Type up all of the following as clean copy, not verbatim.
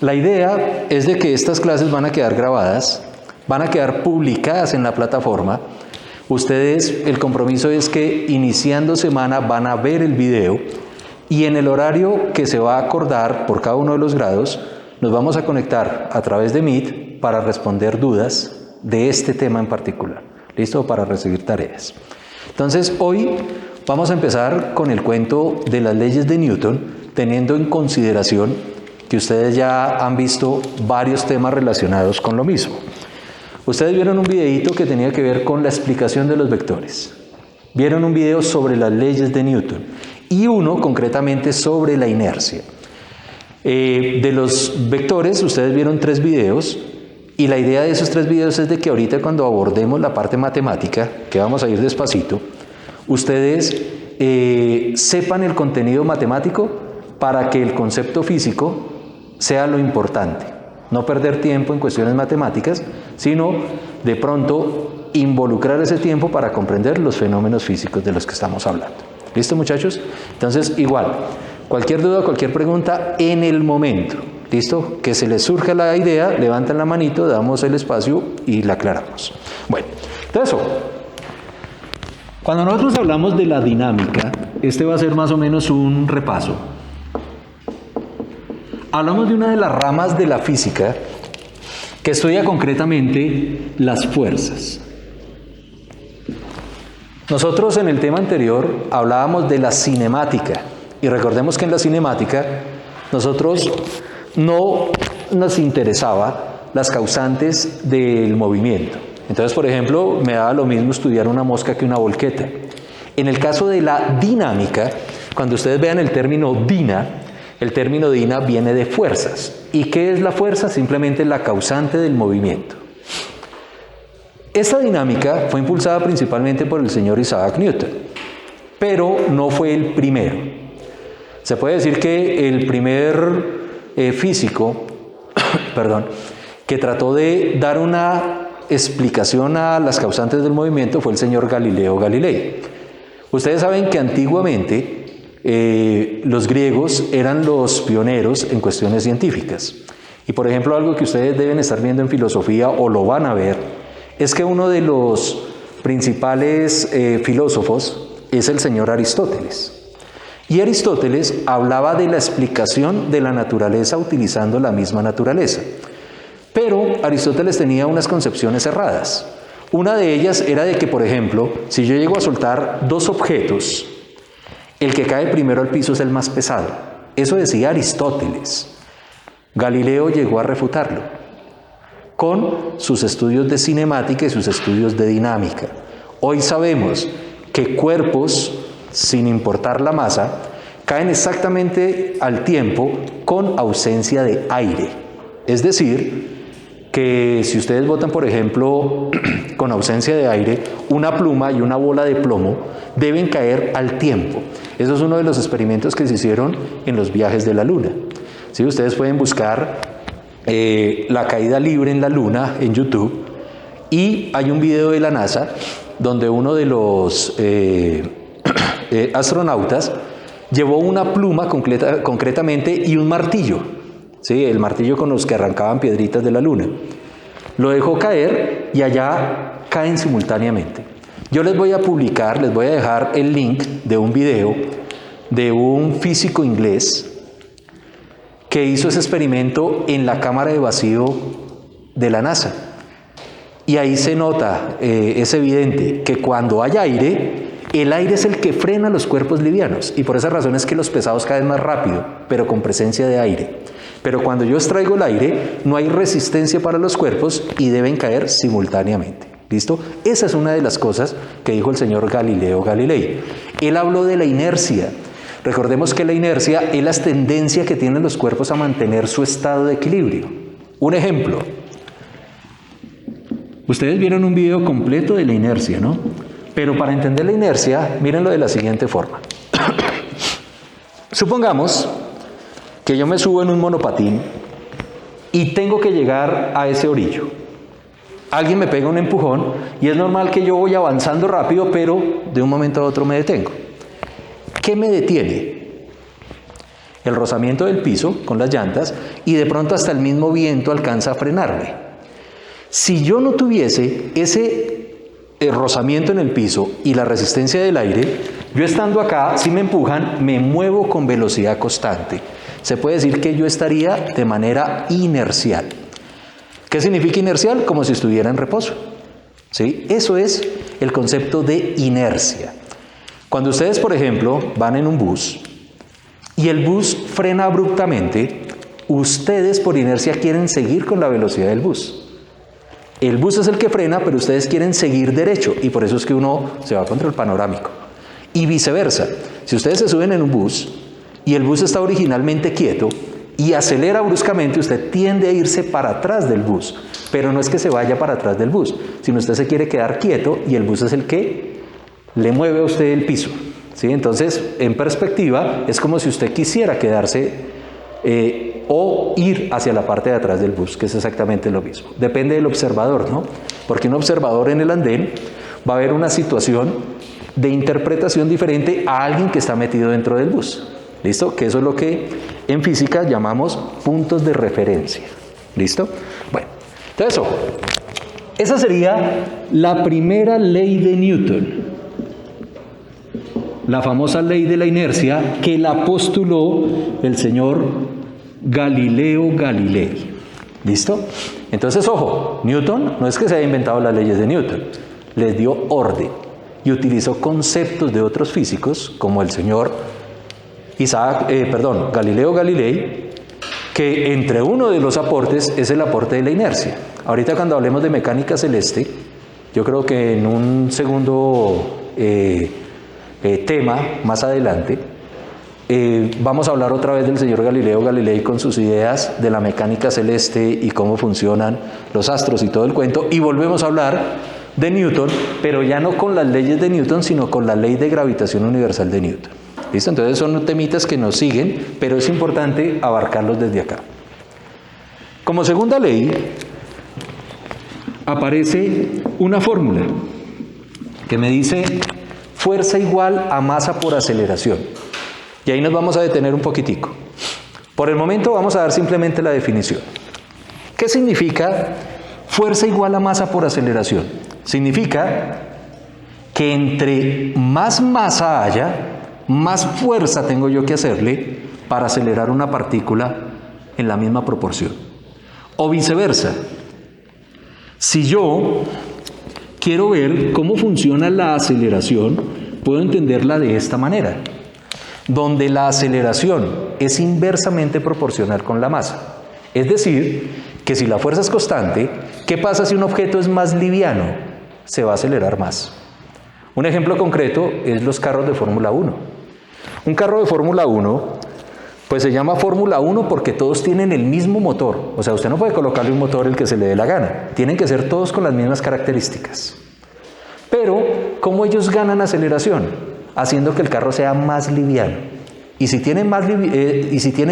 La idea es de que estas clases van a quedar grabadas, van a quedar publicadas en la plataforma. Ustedes, el compromiso es que iniciando semana van a ver el video y en el horario que se va a acordar por cada uno de los grados, nos vamos a conectar a través de Meet para responder dudas de este tema en particular. ¿Listo? Para recibir tareas. Entonces, hoy vamos a empezar con el cuento de las leyes de Newton, teniendo en consideración que ustedes ya han visto varios temas relacionados con lo mismo. Ustedes vieron un videíto que tenía que ver con la explicación de los vectores. Vieron un video sobre las leyes de Newton y uno concretamente sobre la inercia. De los vectores, ustedes vieron 3 videos y la idea de esos 3 videos es de que ahorita cuando abordemos la parte matemática, que vamos a ir despacito, ustedes sepan el contenido matemático para que el concepto físico sea lo importante. No perder tiempo en cuestiones matemáticas, sino de pronto involucrar ese tiempo para comprender los fenómenos físicos de los que estamos hablando. ¿Listo, muchachos? Entonces, igual, cualquier duda, cualquier pregunta en el momento. ¿Listo? Que se les surja la idea, levantan la manito, damos el espacio y la aclaramos. Bueno, entonces, cuando nosotros hablamos de la dinámica, este va a ser más o menos un repaso. Hablamos de una de las ramas de la física que estudia concretamente las fuerzas. Nosotros en el tema anterior hablábamos de la cinemática y recordemos que en la cinemática nosotros no nos interesaba las causantes del movimiento. Entonces, por ejemplo, me daba lo mismo estudiar una mosca que una volqueta. En el caso de la dinámica, cuando ustedes vean el término dina viene de fuerzas. ¿Y qué es la fuerza? Simplemente la causante del movimiento. Esta dinámica fue impulsada principalmente por el señor Isaac Newton, pero no fue el primero. Se puede decir que el primer físico, que trató de dar una explicación a las causantes del movimiento fue el señor Galileo Galilei. Ustedes saben que antiguamente los griegos eran los pioneros en cuestiones científicas. Y por ejemplo, algo que ustedes deben estar viendo en filosofía o lo van a ver, es que uno de los principales filósofos es el señor Aristóteles. Y Aristóteles hablaba de la explicación de la naturaleza utilizando la misma naturaleza. Pero Aristóteles tenía unas concepciones erradas. Una de ellas era de que, por ejemplo, si yo llego a soltar 2 objetos, el que cae primero al piso es el más pesado. Eso decía Aristóteles. Galileo llegó a refutarlo con sus estudios de cinemática y sus estudios de dinámica. Hoy sabemos que cuerpos, sin importar la masa, caen exactamente al tiempo con ausencia de aire. Es decir, que si ustedes botan, por ejemplo, con ausencia de aire, una pluma y una bola de plomo deben caer al tiempo. Eso es uno de los experimentos que se hicieron en los viajes de la Luna. ¿Sí? Ustedes pueden buscar la caída libre en la Luna en YouTube y hay un video de la NASA donde uno de los astronautas llevó una pluma concretamente y un martillo, ¿sí? El martillo con los que arrancaban piedritas de la Luna. Lo dejó caer y allá caen simultáneamente. Yo les voy a publicar, les voy a dejar el link de un video de un físico inglés que hizo ese experimento en la cámara de vacío de la NASA. Y ahí se nota, es evidente, que cuando hay aire, el aire es el que frena los cuerpos livianos. Y por esa razón es que los pesados caen más rápido, pero con presencia de aire. Pero cuando yo extraigo el aire, no hay resistencia para los cuerpos y deben caer simultáneamente. ¿Listo? Esa es una de las cosas que dijo el señor Galileo Galilei. Él habló de la inercia. Recordemos que la inercia es la tendencia que tienen los cuerpos a mantener su estado de equilibrio. Un ejemplo. Ustedes vieron un video completo de la inercia, ¿no? Pero para entender la inercia, mírenlo de la siguiente forma. Supongamos que yo me subo en un monopatín y tengo que llegar a ese orillo. Alguien me pega un empujón y es normal que yo voy avanzando rápido, pero de un momento a otro me detengo. ¿Qué me detiene? el rozamiento del piso con las llantas, y de pronto hasta el mismo viento alcanza a frenarme. Si yo no tuviese ese rozamiento en el piso y la resistencia del aire, yo estando acá, si me empujan, me muevo con velocidad constante. Se puede decir que yo estaría de manera inercial. ¿Qué significa inercial? Como si estuviera en reposo. ¿Sí? Eso es el concepto de inercia. Cuando ustedes, por ejemplo, van en un bus y el bus frena abruptamente, ustedes por inercia quieren seguir con la velocidad del bus. El bus es el que frena, pero ustedes quieren seguir derecho, y por eso es que uno se va contra el panorámico. Y viceversa, si ustedes se suben en un bus y el bus está originalmente quieto y acelera bruscamente, usted tiende a irse para atrás del bus, pero no es que se vaya para atrás del bus, sino usted se quiere quedar quieto y el bus es el que le mueve a usted el piso. ¿Sí? Entonces, en perspectiva, es como si usted quisiera quedarse o ir hacia la parte de atrás del bus, que es exactamente lo mismo. Depende del observador, ¿no? Porque un observador en el andén va a ver una situación de interpretación diferente a alguien que está metido dentro del bus. ¿Listo? Que eso es lo que en física llamamos puntos de referencia. ¿Listo? Bueno, entonces, ojo. Esa sería la primera ley de Newton. La famosa ley de la inercia que la postuló el señor Galileo Galilei. ¿Listo? Entonces, ojo, Newton no es que se haya inventado las leyes de Newton, les dio orden y utilizó conceptos de otros físicos como el señor Galileo Galilei, que entre uno de los aportes es el aporte de la inercia. Ahorita cuando hablemos de mecánica celeste, yo creo que en un segundo tema más adelante, vamos a hablar otra vez del señor Galileo Galilei con sus ideas de la mecánica celeste y cómo funcionan los astros y todo el cuento, y volvemos a hablar de Newton, pero ya no con las leyes de Newton, sino con la ley de gravitación universal de Newton. ¿Listo? Entonces son temitas que nos siguen, pero es importante abarcarlos desde acá. Como segunda ley, aparece una fórmula que me dice fuerza igual a masa por aceleración. Y ahí nos vamos a detener un poquitico. Por el momento vamos a dar simplemente la definición. ¿Qué significa fuerza igual a masa por aceleración? Significa que entre más masa haya, más fuerza tengo yo que hacerle para acelerar una partícula en la misma proporción. O viceversa. Si yo quiero ver cómo funciona la aceleración, puedo entenderla de esta manera, donde la aceleración es inversamente proporcional con la masa. Es decir, que si la fuerza es constante, ¿qué pasa si un objeto es más liviano? Se va a acelerar más. Un ejemplo concreto es los carros de Fórmula 1. Un carro de Fórmula 1, pues se llama Fórmula 1 porque todos tienen el mismo motor. O sea, usted no puede colocarle un motor el que se le dé la gana. Tienen que ser todos con las mismas características. Pero, ¿cómo ellos ganan aceleración? Haciendo que el carro sea más liviano. Y si tiene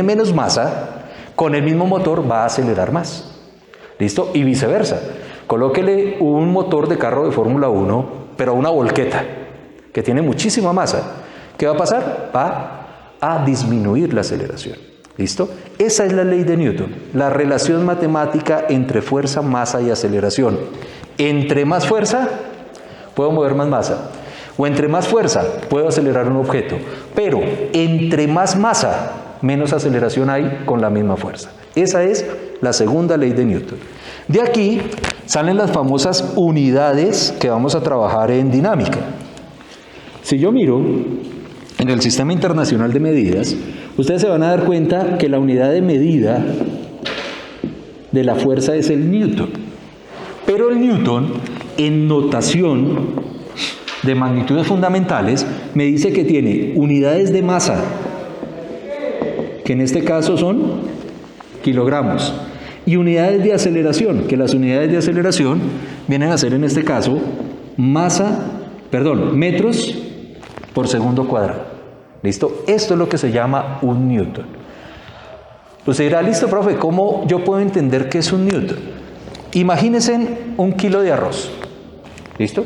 menos masa, con el mismo motor va a acelerar más. ¿Listo? Y viceversa. Colóquele un motor de carro de Fórmula 1, pero una volqueta, que tiene muchísima masa. ¿Qué va a pasar? Va a disminuir la aceleración. ¿Listo? Esa es la ley de Newton, la relación matemática entre fuerza, masa y aceleración. Entre más fuerza, puedo mover más masa. O entre más fuerza, puedo acelerar un objeto. Pero entre más masa, menos aceleración hay con la misma fuerza. Esa es la segunda ley de Newton. De aquí salen las famosas unidades que vamos a trabajar en dinámica. Si yo miro en el Sistema Internacional de Medidas, ustedes se van a dar cuenta que la unidad de medida de la fuerza es el Newton. Pero el Newton, en notación de magnitudes fundamentales, me dice que tiene unidades de masa, que en este caso son kilogramos, y unidades de aceleración, que las unidades de aceleración vienen a ser en este caso metros por segundo cuadrado. ¿Listo? Esto es lo que se llama un Newton. Usted dirá, listo, profe, ¿cómo yo puedo entender qué es un Newton? Imagínense un kilo de arroz. ¿Listo?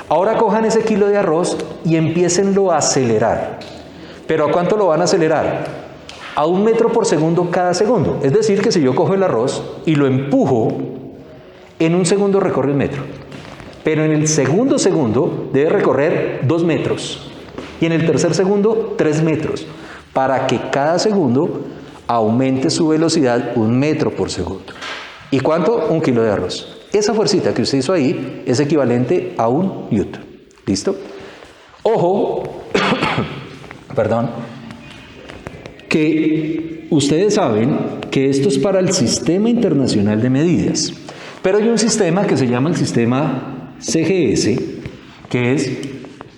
Ahora cojan ese kilo de arroz y empiecenlo a acelerar. ¿Pero a cuánto lo van a acelerar? a 1 metro por segundo cada segundo. Es decir, que si yo cojo el arroz y lo empujo, en 1 segundo recorre 1 metro. Pero en el segundo segundo debe recorrer 2 metros. Y en el tercer segundo, 3 metros. Para que cada segundo aumente su velocidad 1 metro por segundo. ¿Y cuánto? 1 kilo de arroz. Esa fuercita que usted hizo ahí es equivalente a 1 newton. ¿Listo? Ojo, perdón, que ustedes saben que esto es para el Sistema Internacional de Medidas. Pero hay un sistema que se llama el sistema CGS, que es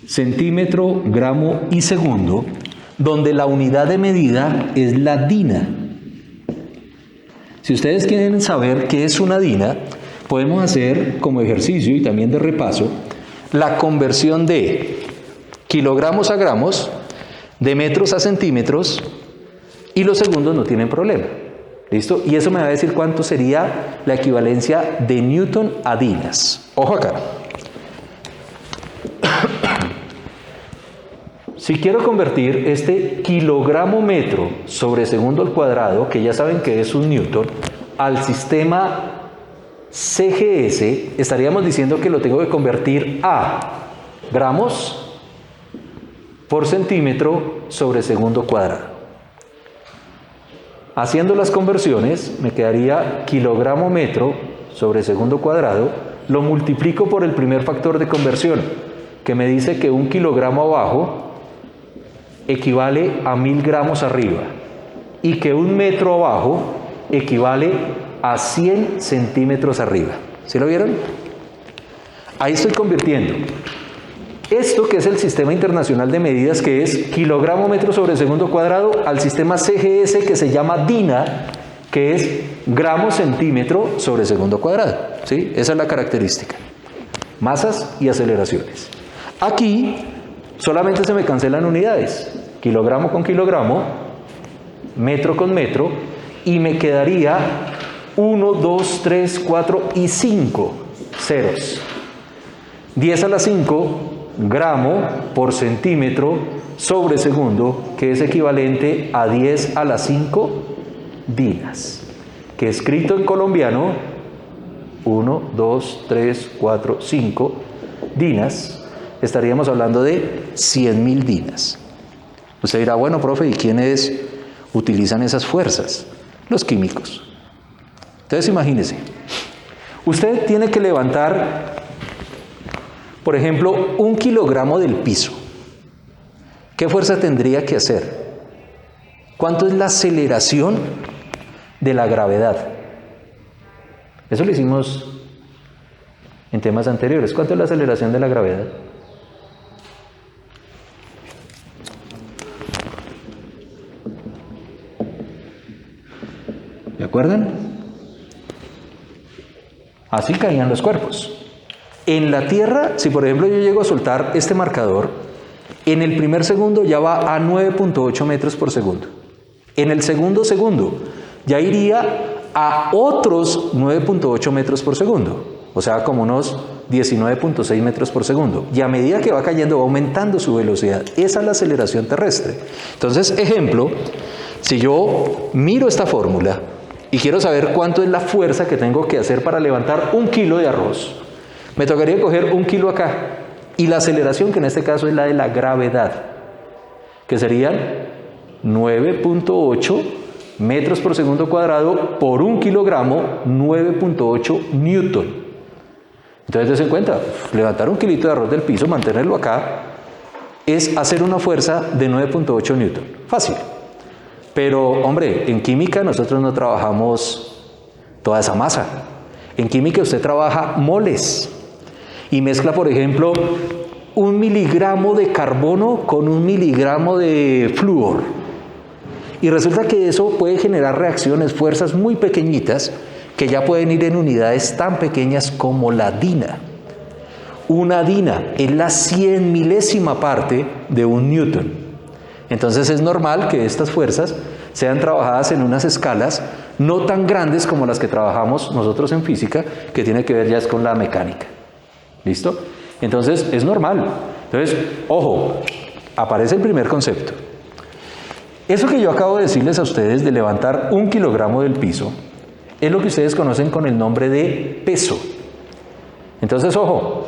centímetro, gramo y segundo, donde la unidad de medida es la DINA. Si ustedes quieren saber qué es una DINA, podemos hacer como ejercicio y también de repaso la conversión de kilogramos a gramos, de metros a centímetros, y los segundos no tienen problema. ¿Listo? Y eso me va a decir cuánto sería la equivalencia de newton a dinas. Ojo acá. Si quiero convertir este kilogramo metro sobre segundo al cuadrado, que ya saben que es 1 newton, al sistema CGS, estaríamos diciendo que lo tengo que convertir a gramos por centímetro sobre segundo cuadrado. Haciendo las conversiones, me quedaría kilogramo metro sobre segundo cuadrado, lo multiplico por el primer factor de conversión, que me dice que 1 kilogramo abajo equivale a 1000 gramos arriba, y que 1 metro abajo equivale a 100 centímetros arriba. ¿Sí lo vieron? Ahí estoy convirtiendo esto, que es el Sistema Internacional de Medidas, que es kilogramo metro sobre segundo cuadrado, al sistema CGS, que se llama DINA, que es gramo centímetro sobre segundo cuadrado. ¿Sí? Esa es la característica. Masas y aceleraciones. Aquí solamente se me cancelan unidades. Kilogramo con kilogramo, metro con metro, y me quedaría 1, 2, 3, 4 y 5 ceros. 10 a la 5 gramo por centímetro sobre segundo, que es equivalente a 10 a la 5 dinas, que escrito en colombiano, 1, 2, 3, 4, 5 dinas, estaríamos hablando de 100.000 dinas. Usted dirá, bueno, profe, ¿y quiénes utilizan esas fuerzas? Los químicos. Entonces imagínese, usted tiene que levantar, por ejemplo, 1 kilogramo del piso. ¿Qué fuerza tendría que hacer? ¿Cuánto es la aceleración de la gravedad? Eso lo hicimos en temas anteriores. ¿Cuánto es la aceleración de la gravedad? ¿Se acuerdan? Así caían los cuerpos. En la Tierra, si por ejemplo yo llego a soltar este marcador, en el primer segundo ya va a 9.8 metros por segundo. En el segundo segundo ya iría a otros 9.8 metros por segundo. O sea, como unos 19.6 metros por segundo. Y a medida que va cayendo, va aumentando su velocidad. Esa es la aceleración terrestre. Entonces, ejemplo, si yo miro esta fórmula y quiero saber cuánto es la fuerza que tengo que hacer para levantar 1 kilo de arroz, me tocaría coger 1 kilo acá, y la aceleración, que en este caso es la de la gravedad, que serían 9.8 metros por segundo cuadrado por 1 kilogramo, 9.8 newton. Entonces, dense en cuenta, levantar 1 kilito de arroz del piso, mantenerlo acá, es hacer una fuerza de 9.8 newton. Fácil. Pero, hombre, en química nosotros no trabajamos toda esa masa. En química usted trabaja moles y mezcla, por ejemplo, 1 miligramo de carbono con 1 miligramo de flúor. Y resulta que eso puede generar reacciones, fuerzas muy pequeñitas, que ya pueden ir en unidades tan pequeñas como la dina. Una dina es la 100 milésima parte de 1 newton. Entonces es normal que estas fuerzas sean trabajadas en unas escalas no tan grandes como las que trabajamos nosotros en física, que tiene que ver ya es con la mecánica. ¿Listo? Entonces es normal. Entonces, ojo, aparece el primer concepto. Eso que yo acabo de decirles a ustedes de levantar 1 kilogramo del piso, es lo que ustedes conocen con el nombre de peso. Entonces, ojo,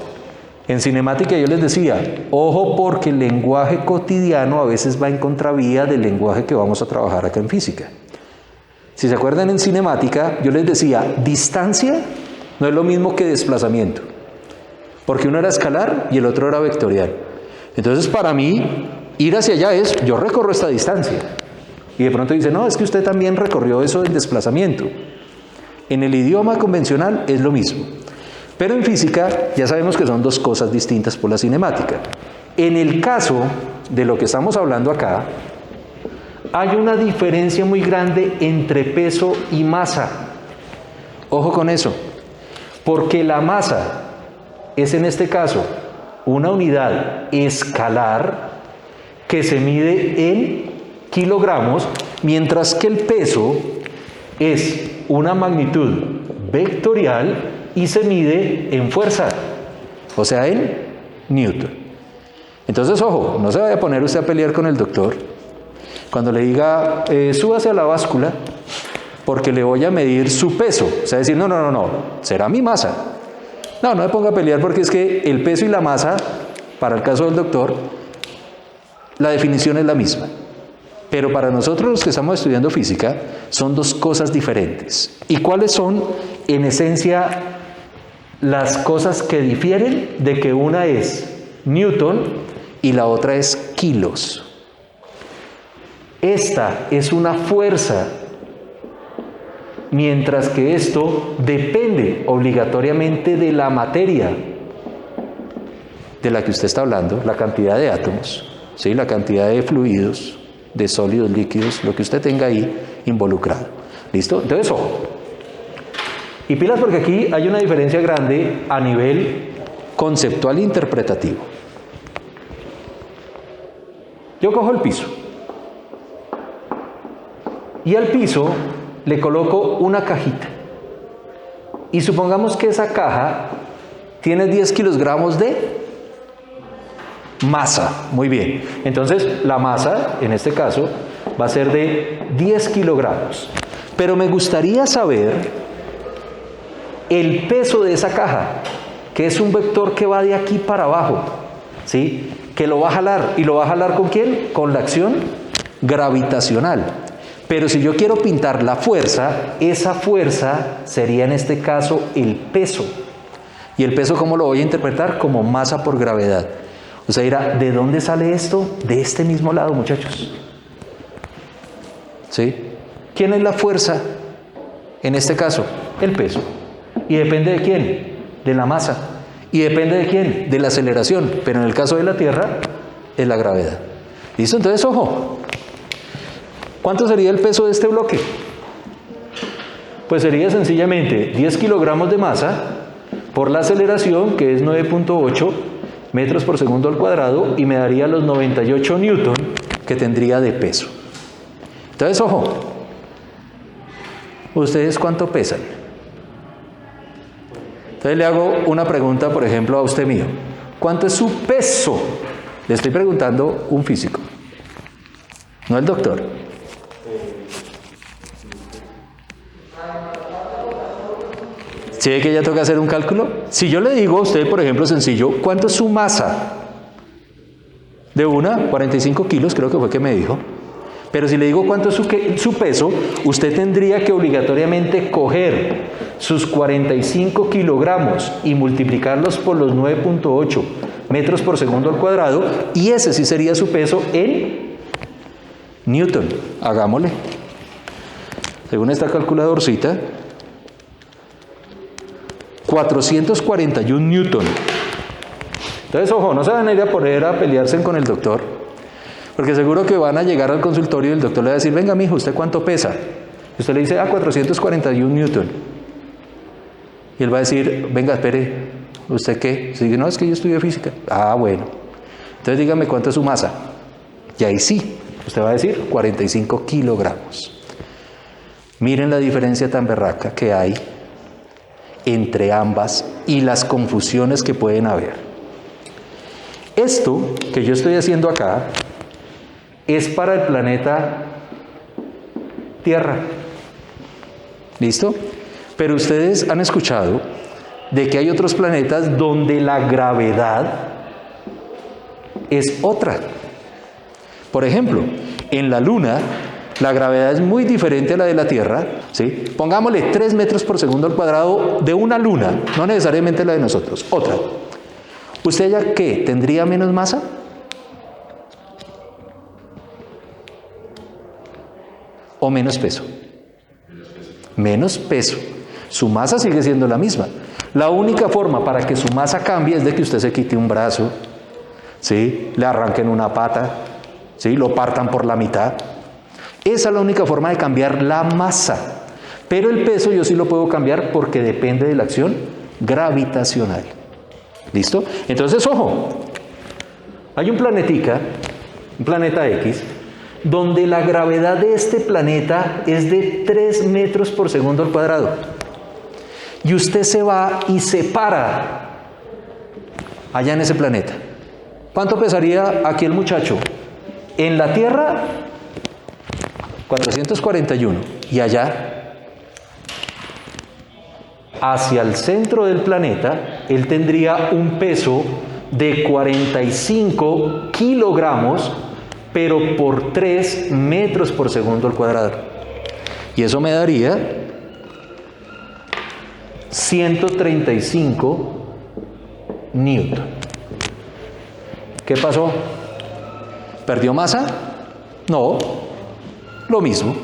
en cinemática yo les decía, ojo porque el lenguaje cotidiano a veces va en contravía del lenguaje que vamos a trabajar acá en física. Si se acuerdan en cinemática, yo les decía, distancia no es lo mismo que desplazamiento, porque uno era escalar y el otro era vectorial. Entonces, para mí, ir hacia allá es, yo recorro esta distancia. Y de pronto dice, no, es que usted también recorrió eso del desplazamiento. En el idioma convencional es lo mismo. Pero en física ya sabemos que son dos cosas distintas por la cinemática. En el caso de lo que estamos hablando acá, hay una diferencia muy grande entre peso y masa. Ojo con eso, porque la masa es en este caso una unidad escalar que se mide en kilogramos, mientras que el peso es una magnitud vectorial y se mide en fuerza, o sea, en Newton. Entonces, ojo, no se vaya a poner usted a pelear con el doctor cuando le diga, súbase a la báscula porque le voy a medir su peso. O sea, decir, no, será mi masa. No me ponga a pelear porque es que el peso y la masa, para el caso del doctor, la definición es la misma. Pero para nosotros los que estamos estudiando física, son dos cosas diferentes. ¿Y cuáles son, en esencia, las cosas que difieren de que una es Newton y la otra es kilos? Esta es una fuerza, mientras que esto depende obligatoriamente de la materia de la que usted está hablando, la cantidad de átomos, ¿sí? La cantidad de fluidos, de sólidos, líquidos, lo que usted tenga ahí involucrado. ¿Listo? Entonces, ojo. Y pilas porque aquí hay una diferencia grande a nivel conceptual e interpretativo. Yo cojo el piso. Y al piso le coloco una cajita. Y supongamos que esa caja tiene 10 kilogramos de masa. Muy bien. Entonces, la masa, en este caso, va a ser de 10 kilogramos. Pero me gustaría saber el peso de esa caja, que es un vector que va de aquí para abajo, ¿sí? Que lo va a jalar. ¿Y lo va a jalar con quién? Con la acción gravitacional. Pero si yo quiero pintar la fuerza, esa fuerza sería en este caso el peso. ¿Y el peso cómo lo voy a interpretar? Como masa por gravedad. O sea, dirá, ¿de dónde sale esto? De este mismo lado, muchachos. ¿Sí? ¿Quién es la fuerza? En este caso, el peso. ¿Y depende de quién? De la masa. ¿Y depende de quién? De la aceleración. Pero en el caso de la Tierra, es la gravedad. ¿Listo? Entonces, ojo. ¿Cuánto sería el peso de este bloque? Pues sería sencillamente 10 kilogramos de masa por la aceleración, que es 9.8 metros por segundo al cuadrado, y me daría los 98 newton que tendría de peso. Entonces, ojo, ¿ustedes cuánto pesan? Entonces le hago una pregunta, por ejemplo, a usted mío. ¿Cuánto es su peso? Le estoy preguntando un físico, no el doctor. ¿Sí ve que ya toca hacer un cálculo? Si yo le digo a usted, por ejemplo, sencillo, ¿cuánto es su masa? De una, 45 kilos, creo que fue que me dijo. Pero si le digo cuánto es su peso, usted tendría que obligatoriamente coger sus 45 kilogramos y multiplicarlos por los 9.8 metros por segundo al cuadrado, y ese sí sería su peso en Newton. Hagámosle. Según esta calculadorcita, 441 newton. Entonces, ojo, no se van a ir a poner a pelearse con el doctor, porque seguro que van a llegar al consultorio y el doctor le va a decir, venga, mijo, ¿usted cuánto pesa? Y usted le dice, 441 newton. Y él va a decir, venga, espere, ¿usted qué? Si dice, no, es que yo estudio física. Ah, bueno. Entonces, dígame cuánto es su masa. Y ahí sí, usted va a decir 45 kilogramos. Miren la diferencia tan berraca que hay entre ambas y las confusiones que pueden haber. Esto que yo estoy haciendo acá es para el planeta Tierra. ¿Listo? Pero ustedes han escuchado de que hay otros planetas donde la gravedad es otra. Por ejemplo, en la Luna, la gravedad es muy diferente a la de la Tierra, ¿sí? Pongámosle 3 metros por segundo al cuadrado de una luna, no necesariamente la de nosotros, otra. ¿Usted ya qué? ¿Tendría menos masa? ¿O menos peso? Menos peso. Su masa sigue siendo la misma. La única forma para que su masa cambie es de que usted se quite un brazo, ¿sí? Le arranquen una pata, ¿sí? Lo partan por la mitad. Esa es la única forma de cambiar la masa. Pero el peso yo sí lo puedo cambiar porque depende de la acción gravitacional. ¿Listo? Entonces, ojo, hay un planetica, un planeta X, donde la gravedad de este planeta es de 3 metros por segundo al cuadrado. Y usted se va y se para allá en ese planeta. ¿Cuánto pesaría aquí el muchacho? En la Tierra, 441. Y allá, hacia el centro del planeta, él tendría un peso de 45 kilogramos, pero por 3 metros por segundo al cuadrado. Y eso me daría 135 newton. ¿Qué pasó? ¿Perdió masa? No, lo mismo.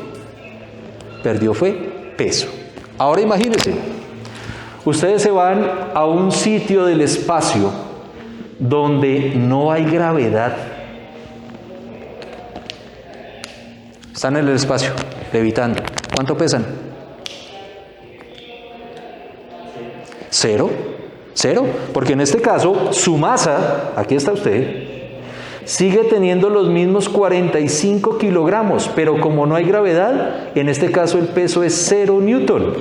Perdió fue peso. Ahora imagínense, ustedes se van a un sitio del espacio donde no hay gravedad. Están en el espacio, levitando. ¿Cuánto pesan? Cero. Cero. Porque en este caso, su masa, aquí está usted, sigue teniendo los mismos 45 kilogramos, pero como no hay gravedad, en este caso el peso es 0 newton.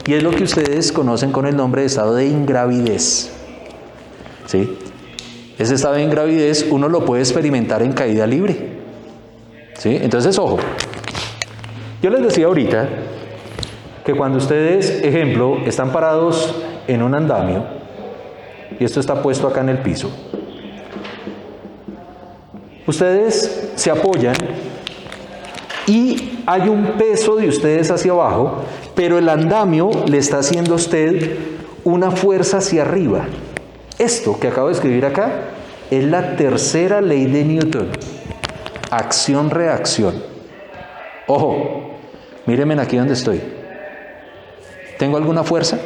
Y es lo que ustedes conocen con el nombre de estado de ingravidez. ¿Sí? Ese estado de ingravidez uno lo puede experimentar en caída libre. ¿Sí? Entonces, ojo. Yo les decía ahorita que cuando ustedes, ejemplo, están parados en un andamio, y esto está puesto acá en el piso, ustedes se apoyan y hay un peso de ustedes hacia abajo, pero el andamio le está haciendo a usted una fuerza hacia arriba. Esto que acabo de escribir acá es la tercera ley de Newton. Acción-reacción. Ojo, mírenme aquí donde estoy. ¿Tengo alguna fuerza?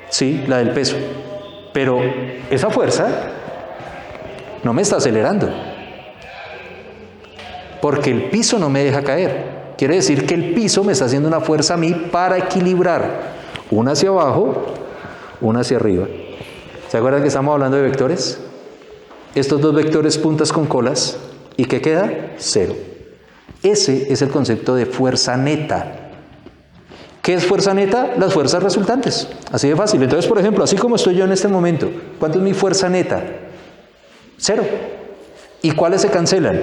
Sí, la del peso. Pero esa fuerza no me está acelerando, porque el piso no me deja caer. Quiere decir que el piso me está haciendo una fuerza a mí para equilibrar, una hacia abajo, una hacia arriba. ¿Se acuerdan que estamos hablando de vectores? Estos dos vectores puntas con colas, ¿y qué queda? Cero. Ese es el concepto de fuerza neta. ¿Qué es fuerza neta? Las fuerzas resultantes. Así de fácil. Entonces, por ejemplo, así como estoy yo en este momento, ¿cuánto es mi fuerza neta? Cero. ¿Y cuáles se cancelan?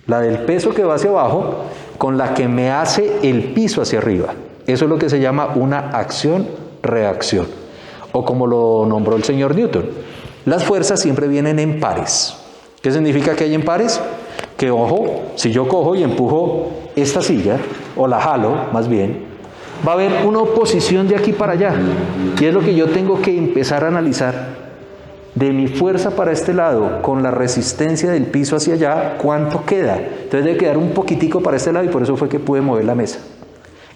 La del peso que va hacia abajo con la que me hace el piso hacia arriba. Eso es lo que se llama una acción-reacción. O como lo nombró el señor Newton. Las fuerzas siempre vienen en pares. ¿Qué significa que hay en pares? Que, ojo, si yo cojo y empujo esta silla, o la jalo, más bien, va a haber una oposición de aquí para allá. Y es lo que yo tengo que empezar a analizar. De mi fuerza para este lado, con la resistencia del piso hacia allá, ¿cuánto queda? Entonces debe quedar un poquitico para este lado y por eso fue que pude mover la mesa.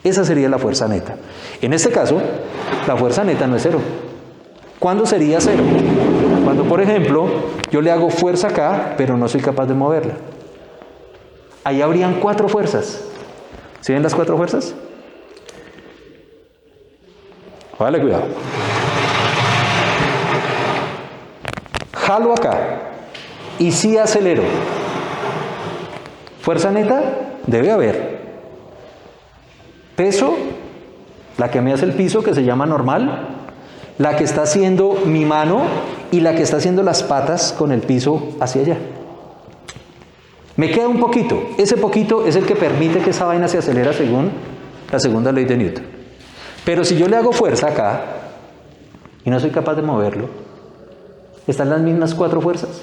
Esa sería la fuerza neta. En este caso, la fuerza neta no es cero. ¿Cuándo sería cero? Cuando, por ejemplo, yo le hago fuerza acá, pero no soy capaz de moverla. Ahí habrían 4 fuerzas. ¿Sí ven las 4 fuerzas? Vale, cuidado. Jalo acá y sí acelero. Fuerza neta debe haber. Peso, la que me hace el piso, que se llama normal, la que está haciendo mi mano y la que está haciendo las patas con el piso hacia allá. Me queda un poquito. Ese poquito es el que permite que esa vaina se acelera según la segunda ley de Newton. Pero si yo le hago fuerza acá y no soy capaz de moverlo, ¿están las mismas 4 fuerzas?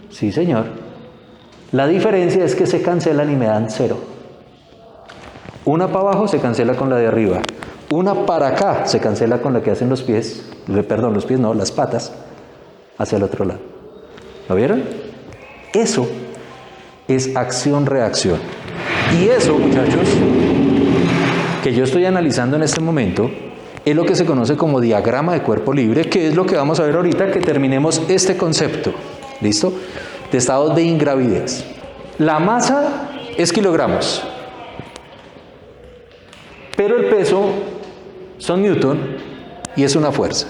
Sí, señor. La diferencia es que se cancelan y me dan 0. Una para abajo se cancela con la de arriba. Una para acá se cancela con la que hacen los pies. Perdón, los pies no, las patas hacia el otro lado. ¿Lo vieron? Eso es acción-reacción. Y eso, muchachos, que yo estoy analizando en este momento, es lo que se conoce como diagrama de cuerpo libre, que es lo que vamos a ver ahorita que terminemos este concepto. ¿Listo? De estados de ingravidez. La masa es kilogramos, pero el peso son newton y es una fuerza.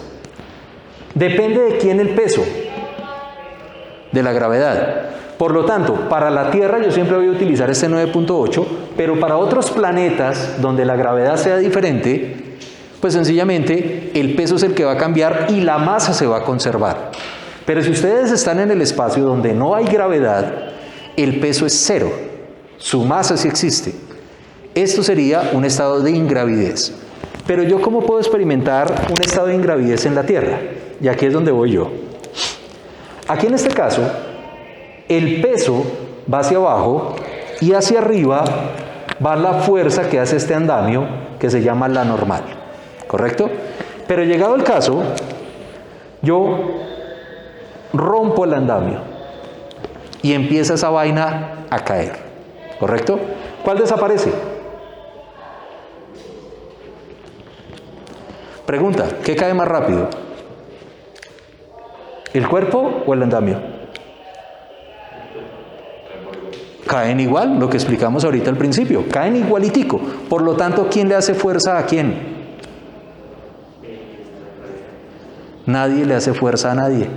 Depende de quién el peso, de la gravedad. Por lo tanto, para la Tierra yo siempre voy a utilizar este 9.8, pero para otros planetas donde la gravedad sea diferente, pues sencillamente el peso es el que va a cambiar y la masa se va a conservar. Pero si ustedes están en el espacio donde no hay gravedad, el peso es 0, su masa sí existe. Esto sería un estado de ingravidez. Pero yo, ¿cómo puedo experimentar un estado de ingravidez en la Tierra? Y aquí es donde voy yo. Aquí en este caso, el peso va hacia abajo y hacia arriba va la fuerza que hace este andamio, que se llama la normal. ¿Correcto? Pero llegado el caso, yo rompo el andamio y empieza esa vaina a caer. ¿Correcto? ¿Cuál desaparece? Pregunta, ¿qué cae más rápido? ¿El cuerpo o el andamio? Caen igual, lo que explicamos ahorita al principio, caen igualitico. Por lo tanto, ¿quién le hace fuerza a quién? Nadie le hace fuerza a nadie.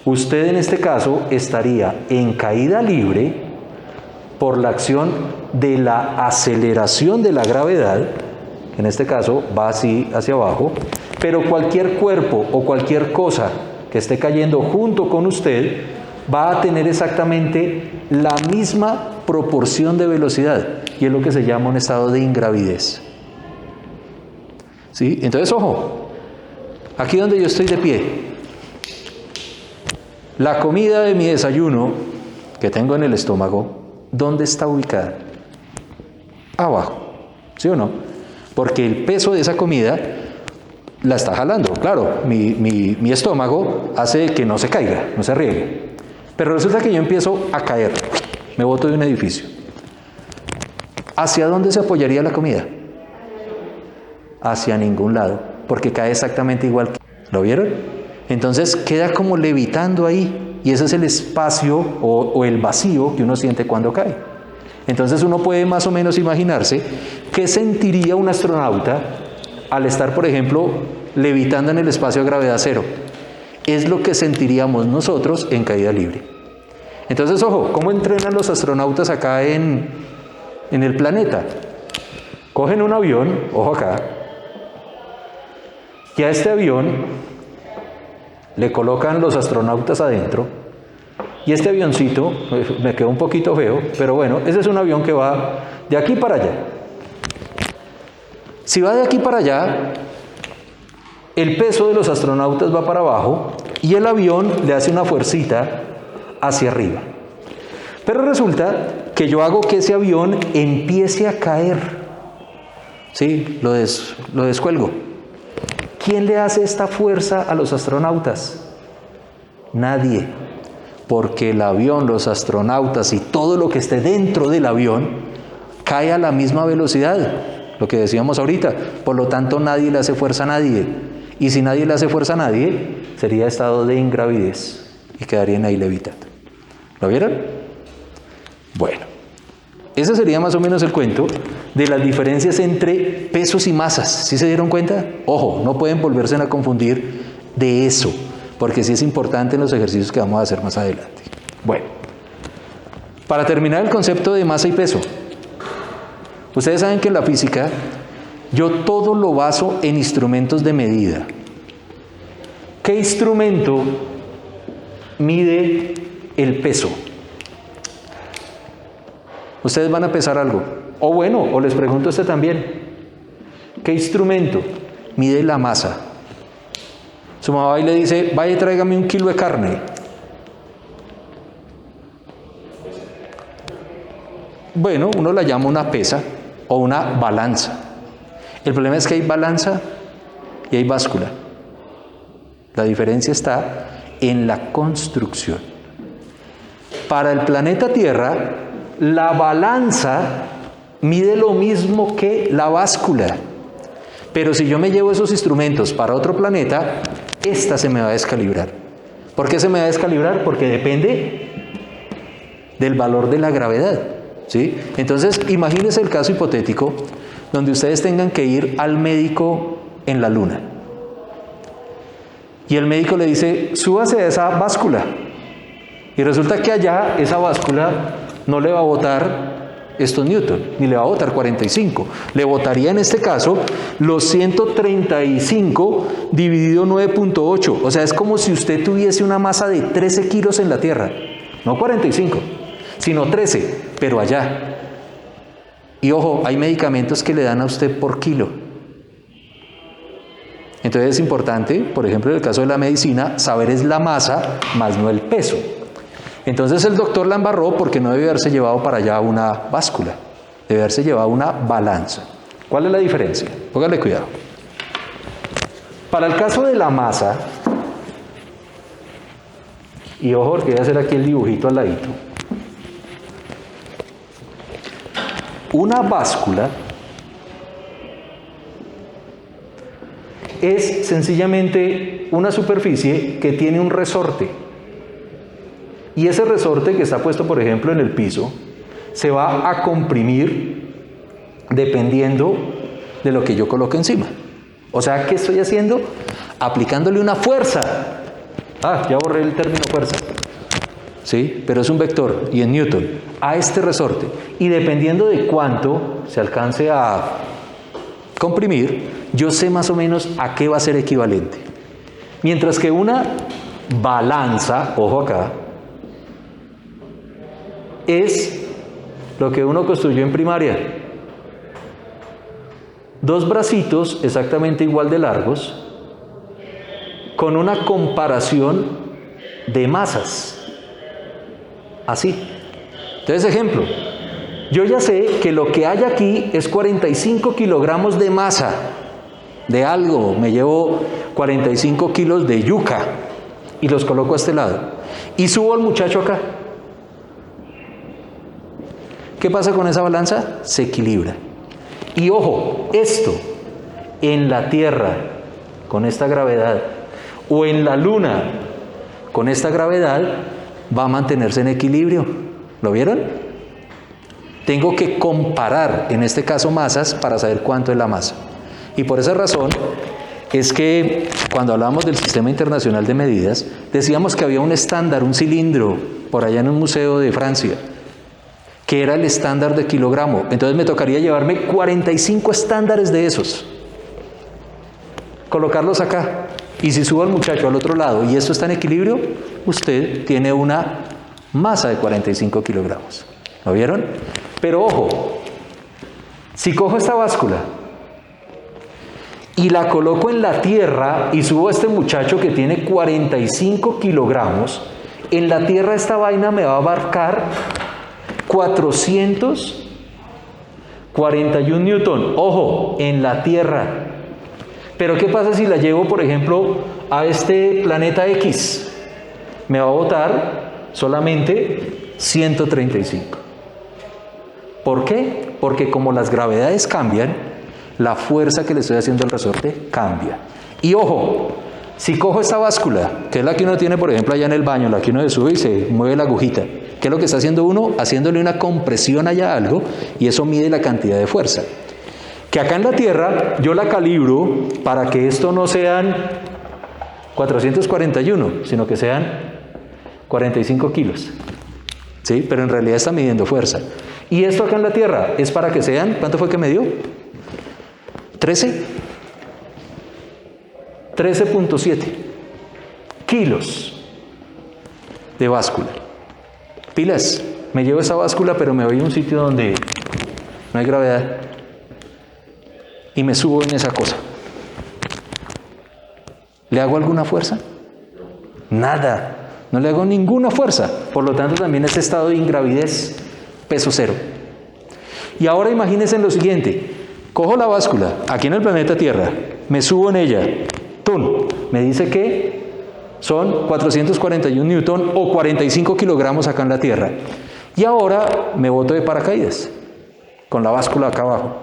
Usted en este caso estaría en caída libre por la acción de la aceleración de la gravedad, en este caso va así hacia abajo, pero cualquier cuerpo o cualquier cosa que esté cayendo junto con usted va a tener exactamente la misma proporción de velocidad, y es lo que se llama un estado de ingravidez. ¿Sí? Entonces, ojo, aquí donde yo estoy de pie, la comida de mi desayuno que tengo en el estómago, ¿dónde está ubicada? Abajo, ¿sí o no? Porque el peso de esa comida la está jalando. Claro, mi estómago hace que no se caiga, no se riegue. Pero resulta que yo empiezo a caer, me boto de un edificio. ¿Hacia dónde se apoyaría la comida? Hacia ningún lado, porque cae exactamente igual. ¿Lo vieron? Entonces queda como levitando ahí, y ese es el espacio o el vacío que uno siente cuando cae. Entonces uno puede más o menos imaginarse qué sentiría un astronauta al estar, por ejemplo, levitando en el espacio a gravedad 0. Es lo que sentiríamos nosotros en caída libre. Entonces, ojo, ¿cómo entrenan los astronautas acá en el planeta? Cogen un avión, ojo acá, y a este avión le colocan los astronautas adentro, y este avioncito, me quedó un poquito feo, pero bueno, ese es un avión que va de aquí para allá. Si va de aquí para allá, el peso de los astronautas va para abajo y el avión le hace una fuercita hacia arriba. Pero resulta que yo hago que ese avión empiece a caer. Sí, lo descuelgo. ¿Quién le hace esta fuerza a los astronautas? Nadie. Porque el avión, los astronautas y todo lo que esté dentro del avión cae a la misma velocidad, lo que decíamos ahorita. Por lo tanto, nadie le hace fuerza a nadie. Y si nadie le hace fuerza a nadie, sería estado de ingravidez y quedarían ahí levitando. ¿Lo vieron? Bueno, ese sería más o menos el cuento de las diferencias entre pesos y masas. ¿Sí se dieron cuenta? Ojo, no pueden volverse a confundir de eso, porque sí es importante en los ejercicios que vamos a hacer más adelante. Bueno, para terminar el concepto de masa y peso, ustedes saben que en la física yo todo lo baso en instrumentos de medida. ¿Qué instrumento mide el peso. Ustedes van a pesar algo. O bueno, o les pregunto a también. ¿Qué instrumento mide la masa? Su mamá va y le dice, vaya y tráigame 1 kilo de carne. Bueno, uno la llama una pesa o una balanza. El problema es que hay balanza y hay báscula. La diferencia está en la construcción. Para el planeta Tierra, la balanza mide lo mismo que la báscula. Pero si yo me llevo esos instrumentos para otro planeta, esta se me va a descalibrar. ¿Por qué se me va a descalibrar? Porque depende del valor de la gravedad, ¿sí? Entonces, imagínense el caso hipotético donde ustedes tengan que ir al médico en la luna. Y el médico le dice, súbase a esa báscula. Y resulta que allá esa báscula no le va a botar estos newton, ni le va a botar 45. Le botaría en este caso los 135 dividido 9.8. O sea, es como si usted tuviese una masa de 13 kilos en la Tierra. No 45, sino 13, pero allá. Y ojo, hay medicamentos que le dan a usted por kilo. Entonces es importante, por ejemplo, en el caso de la medicina, saber es la masa, más no el peso. Entonces el doctor la embarró porque no debe haberse llevado para allá una báscula, debe haberse llevado una balanza. ¿Cuál es la diferencia? Póngale cuidado. Para el caso de la masa, y ojo, porque voy a hacer aquí el dibujito al ladito. Una báscula es sencillamente una superficie que tiene un resorte. Y ese resorte que está puesto, por ejemplo, en el piso, se va a comprimir dependiendo de lo que yo coloque encima. O sea, ¿qué estoy haciendo? Aplicándole una fuerza. Ya borré el término fuerza. ¿Sí? Pero es un vector, y en Newton, a este resorte. Y dependiendo de cuánto se alcance a comprimir, yo sé más o menos a qué va a ser equivalente. Mientras que una balanza, ojo acá, es lo que uno construyó en primaria. 2 bracitos exactamente igual de largos, con una comparación de masas. Así. Entonces, ejemplo, yo ya sé que lo que hay aquí es 45 kilogramos de masa, de algo. Me llevo 45 kilos de yuca y los coloco a este lado. Y subo al muchacho acá. ¿Qué pasa con esa balanza? Se equilibra. Y ojo, esto en la Tierra, con esta gravedad, o en la Luna, con esta gravedad, va a mantenerse en equilibrio. ¿Lo vieron? Tengo que comparar, en este caso, masas para saber cuánto es la masa. Y por esa razón es que cuando hablamos del Sistema Internacional de Medidas, decíamos que había un estándar, un cilindro, por allá en un museo de Francia, que era el estándar de kilogramo. Entonces me tocaría llevarme 45 estándares de esos, colocarlos acá. Y si subo al muchacho al otro lado y esto está en equilibrio, usted tiene una masa de 45 kilogramos. ¿Lo vieron? Pero ojo, si cojo esta báscula y la coloco en la Tierra y subo a este muchacho que tiene 45 kilogramos, en la Tierra esta vaina me va a abarcar 441 newton. Ojo, en la Tierra. Pero ¿qué pasa si la llevo, por ejemplo, a este planeta X? Me va a botar solamente 135. ¿Por qué? Porque como las gravedades cambian, la fuerza que le estoy haciendo al resorte cambia. Y ojo, si cojo esta báscula, que es la que uno tiene, por ejemplo, allá en el baño, la que uno se sube y se mueve la agujita, ¿qué es lo que está haciendo uno? Haciéndole una compresión allá a algo, y eso mide la cantidad de fuerza. Que acá en la Tierra yo la calibro para que esto no sean 441, sino que sean 45 kilos. ¿Sí? Pero en realidad está midiendo fuerza. Y esto acá en la Tierra es para que sean, ¿cuánto fue que me dio? 13.7 kilos de báscula. pilas, me llevo esa báscula, pero me voy a un sitio donde no hay gravedad y me subo en esa cosa. ¿Le hago alguna fuerza? Nada, no le hago ninguna fuerza. Por lo tanto, también ese estado de ingravidez, peso cero. Y ahora imagínense en lo siguiente. Cojo la báscula, aquí en el planeta Tierra, me subo en ella, ¡tum! Me dice que son 441 newton o 45 kilogramos acá en la Tierra. Y ahora me boto de paracaídas, con la báscula acá abajo.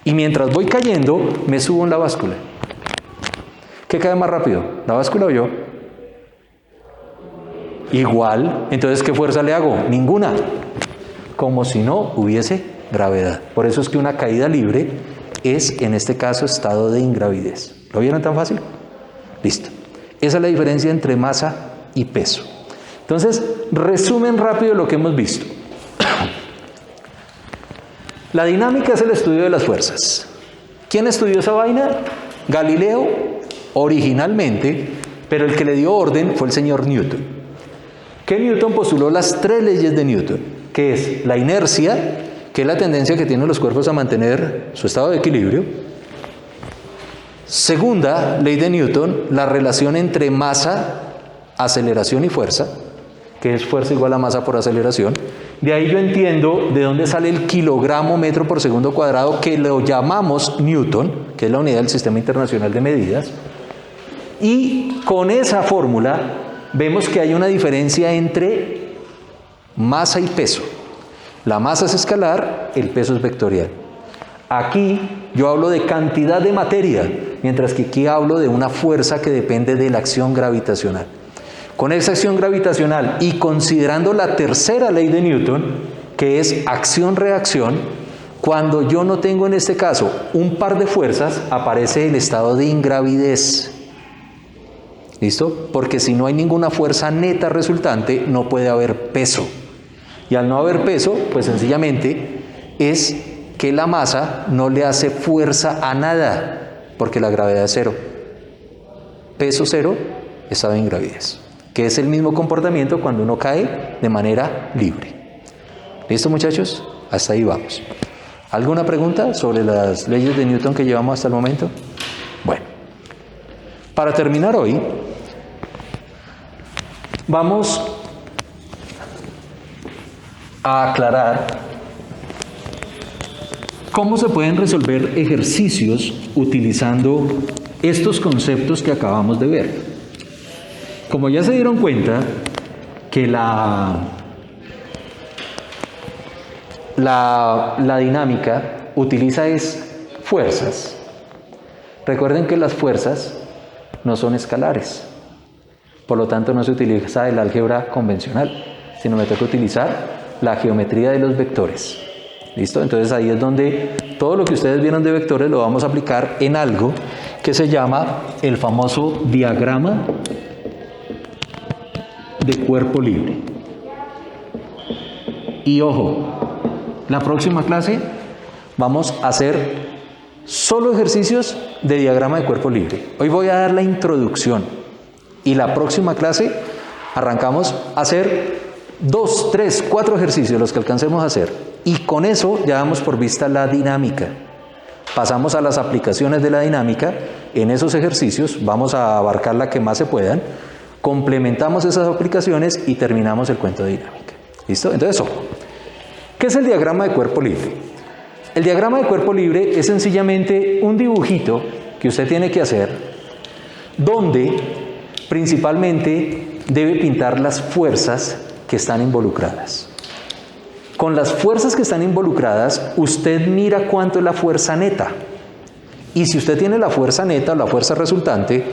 Y mientras voy cayendo, me subo en la báscula. ¿Qué cae más rápido? ¿La báscula o yo? Igual, entonces ¿qué fuerza le hago? Ninguna. Como si no hubiese gravedad. Por eso es que una caída libre es, en este caso, estado de ingravidez. ¿Lo vieron tan fácil? Listo. Esa es la diferencia entre masa y peso. Entonces, resumen rápido lo que hemos visto. La dinámica es el estudio de las fuerzas. ¿Quién estudió esa vaina? Galileo, originalmente, pero el que le dio orden fue el señor Newton. Que Newton postuló las 3 leyes de Newton, que es la inercia, que es la tendencia que tienen los cuerpos a mantener su estado de equilibrio. Segunda ley de Newton, la relación entre masa, aceleración y fuerza, que es fuerza igual a masa por aceleración. De ahí yo entiendo de dónde sale el kilogramo metro por segundo cuadrado, que lo llamamos Newton, que es la unidad del Sistema Internacional de Medidas. Y con esa fórmula vemos que hay una diferencia entre masa y peso. La masa es escalar, el peso es vectorial. Aquí yo hablo de cantidad de materia, mientras que aquí hablo de una fuerza que depende de la acción gravitacional. Con esa acción gravitacional y considerando la tercera ley de Newton, que es acción-reacción, cuando yo no tengo en este caso un par de fuerzas, aparece el estado de ingravidez. ¿Listo? Porque si no hay ninguna fuerza neta resultante, no puede haber peso. Y al no haber peso, pues sencillamente es que la masa no le hace fuerza a nada, porque la gravedad es cero. Peso cero, estado de ingravidez, que es el mismo comportamiento cuando uno cae de manera libre. ¿Listo, muchachos? Hasta ahí vamos. ¿Alguna pregunta sobre las leyes de Newton que llevamos hasta el momento? Bueno, para terminar hoy, vamos a aclarar cómo se pueden resolver ejercicios utilizando estos conceptos que acabamos de ver. Como ya se dieron cuenta que la dinámica utiliza fuerzas, recuerden que las fuerzas no son escalares, por lo tanto no se utiliza el álgebra convencional, sino me toca utilizar la geometría de los vectores. ¿Listo? Entonces ahí es donde todo lo que ustedes vieron de vectores lo vamos a aplicar en algo que se llama el famoso diagrama de cuerpo libre. Y ojo, la próxima clase vamos a hacer solo ejercicios de diagrama de cuerpo libre. Hoy voy a dar la introducción y la próxima clase arrancamos a hacer 2, 3, 4 ejercicios, los que alcancemos a hacer. Y con eso ya damos por vista la dinámica. Pasamos a las aplicaciones de la dinámica. En esos ejercicios vamos a abarcar la que más se puedan. Complementamos esas aplicaciones y terminamos el cuento de dinámica. ¿Listo? Entonces, ojo. ¿Qué es el diagrama de cuerpo libre? El diagrama de cuerpo libre es sencillamente un dibujito que usted tiene que hacer donde principalmente debe pintar las fuerzas que están involucradas. Con las fuerzas que están involucradas, usted mira cuánto es la fuerza neta. Y si usted tiene la fuerza neta o la fuerza resultante,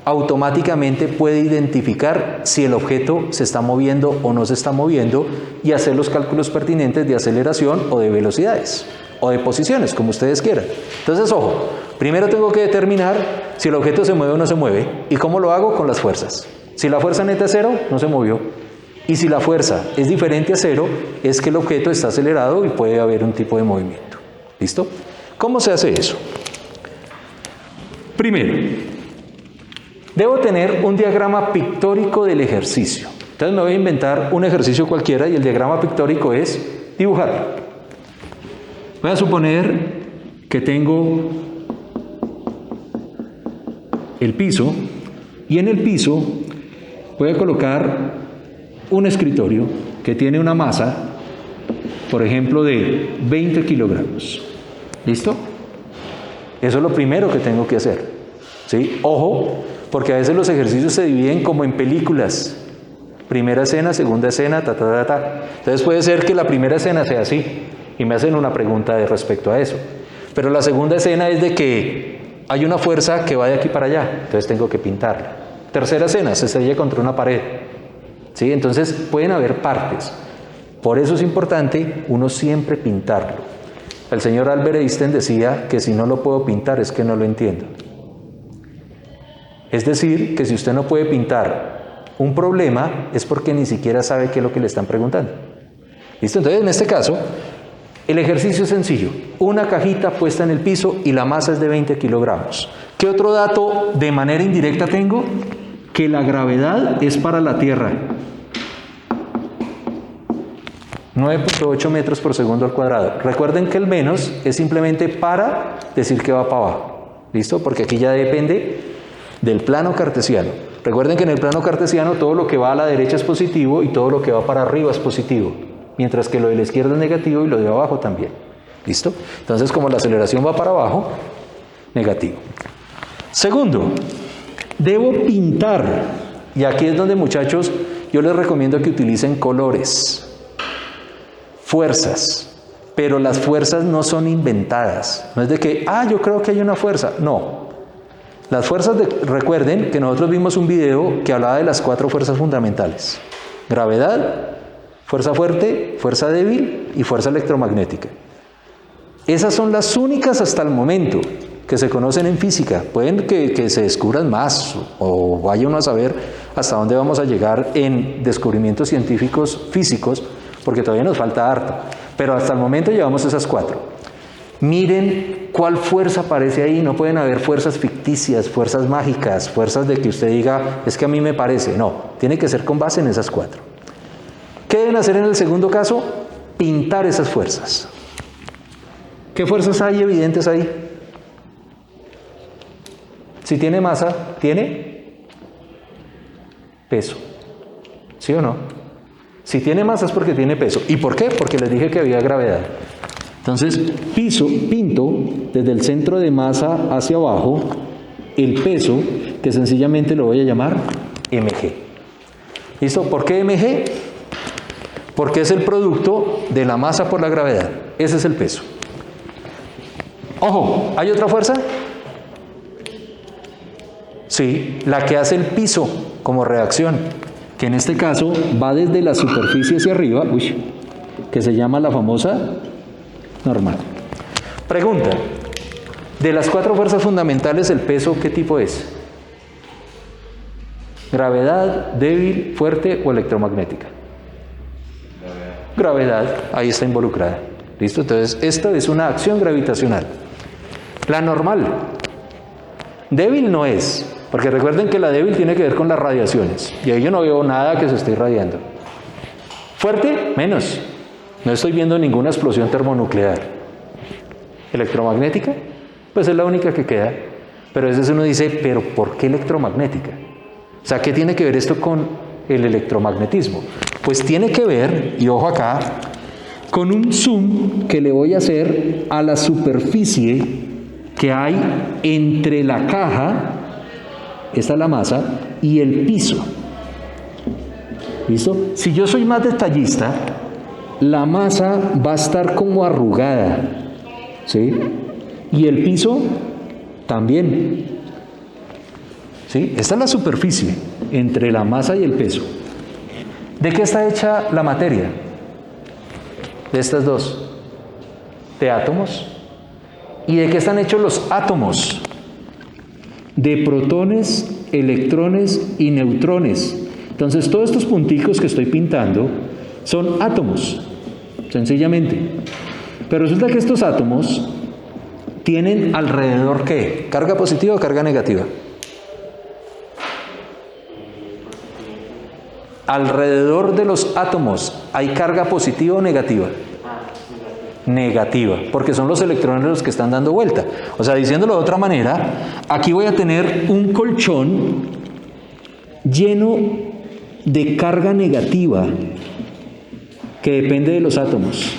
automáticamente puede identificar si el objeto se está moviendo o no se está moviendo y hacer los cálculos pertinentes de aceleración o de velocidades o de posiciones, como ustedes quieran. Entonces, ojo, primero tengo que determinar si el objeto se mueve o no se mueve. ¿Y cómo lo hago? Con las fuerzas. Si la fuerza neta es 0, no se movió. Y si la fuerza es diferente a 0, es que el objeto está acelerado y puede haber un tipo de movimiento. ¿Listo? ¿Cómo se hace eso? Primero, debo tener un diagrama pictórico del ejercicio. Entonces me voy a inventar un ejercicio cualquiera y el diagrama pictórico es dibujarlo. Voy a suponer que tengo el piso y en el piso voy a colocar un escritorio que tiene una masa, por ejemplo, de 20 kilogramos. ¿Listo? Eso es lo primero que tengo que hacer. ¿Sí? Ojo, porque a veces los ejercicios se dividen como en películas. Primera escena, segunda escena, ta, ta, ta, ta. Entonces puede ser que la primera escena sea así y me hacen una pregunta de respecto a eso. Pero la segunda escena es de que hay una fuerza que va de aquí para allá, entonces tengo que pintarla. Tercera escena, se estrella contra una pared. ¿Sí? Entonces pueden haber partes. Por eso es importante uno siempre pintarlo. El señor Albert Einstein decía que si no lo puedo pintar es que no lo entiendo. Es decir, que si usted no puede pintar un problema es porque ni siquiera sabe qué es lo que le están preguntando. ¿Listo? Entonces, en este caso, el ejercicio es sencillo. Una cajita puesta en el piso y la masa es de 20 kilogramos. ¿Qué otro dato de manera indirecta tengo? Que la gravedad es para la Tierra. 9.8 metros por segundo al cuadrado. Recuerden que el menos es simplemente para decir que va para abajo. ¿Listo? Porque aquí ya depende del plano cartesiano. Recuerden que en el plano cartesiano todo lo que va a la derecha es positivo y todo lo que va para arriba es positivo, mientras que lo de la izquierda es negativo y lo de abajo también. ¿Listo? Entonces, como la aceleración va para abajo, negativo. Segundo, debo pintar. Y aquí es donde, muchachos, yo les recomiendo que utilicen colores. Fuerzas, pero las fuerzas no son inventadas. No es de que, yo creo que hay una fuerza. No. Las fuerzas, recuerden que nosotros vimos un video que hablaba de las 4 fuerzas fundamentales. Gravedad, fuerza fuerte, fuerza débil y fuerza electromagnética. Esas son las únicas hasta el momento que se conocen en física. Pueden que se descubran más o vaya uno a saber hasta dónde vamos a llegar en descubrimientos científicos físicos, porque todavía nos falta harto, pero hasta el momento llevamos esas 4. Miren cuál fuerza aparece ahí. No pueden haber fuerzas ficticias, fuerzas mágicas, fuerzas de que usted diga, es que a mí me parece. No, tiene que ser con base en esas 4. ¿Qué deben hacer en el segundo caso? Pintar esas fuerzas. ¿Qué fuerzas hay evidentes ahí? Si tiene masa, tiene peso. ¿Sí o no? Si tiene masa es porque tiene peso. ¿Y por qué? Porque les dije que había gravedad. Entonces, pinto desde el centro de masa hacia abajo el peso, que sencillamente lo voy a llamar mg. ¿Listo? ¿Por qué mg? Porque es el producto de la masa por la gravedad. Ese es el peso. Ojo, ¿hay otra fuerza? Sí, la que hace el piso como reacción, que en este caso va desde la superficie hacia arriba, que se llama la famosa normal. Pregunta, de las 4 fuerzas fundamentales, ¿el peso qué tipo es? ¿Gravedad, débil, fuerte o electromagnética? Gravedad, ahí está involucrada. ¿Listo? Entonces, esto es una acción gravitacional. La normal, débil no es, porque recuerden que la débil tiene que ver con las radiaciones, y ahí yo no veo nada que se esté irradiando. Fuerte, menos. No estoy viendo ninguna explosión termonuclear. ¿Electromagnética? Pues es la única que queda. Pero a veces uno dice, ¿pero por qué electromagnética? O sea, ¿qué tiene que ver esto con el electromagnetismo? Pues tiene que ver, y ojo acá, con un zoom que le voy a hacer a la superficie que hay entre la caja, esta es la masa, y el piso. ¿Listo? Si yo soy más detallista, la masa va a estar como arrugada, ¿sí? Y el piso también, ¿sí? Esta es la superficie entre la masa y el peso. ¿De qué está hecha la materia? De estas dos. De átomos. ¿Y de qué están hechos los átomos? De protones, electrones y neutrones. Entonces, todos estos punticos que estoy pintando son átomos, sencillamente. Pero resulta que estos átomos tienen alrededor, ¿qué? ¿Carga positiva o carga negativa? alrededor de los átomos hay carga positiva o negativa. Negativa, porque son los electrones los que están dando vuelta. O sea, diciéndolo de otra manera, aquí voy a tener un colchón lleno de carga negativa que depende de los átomos.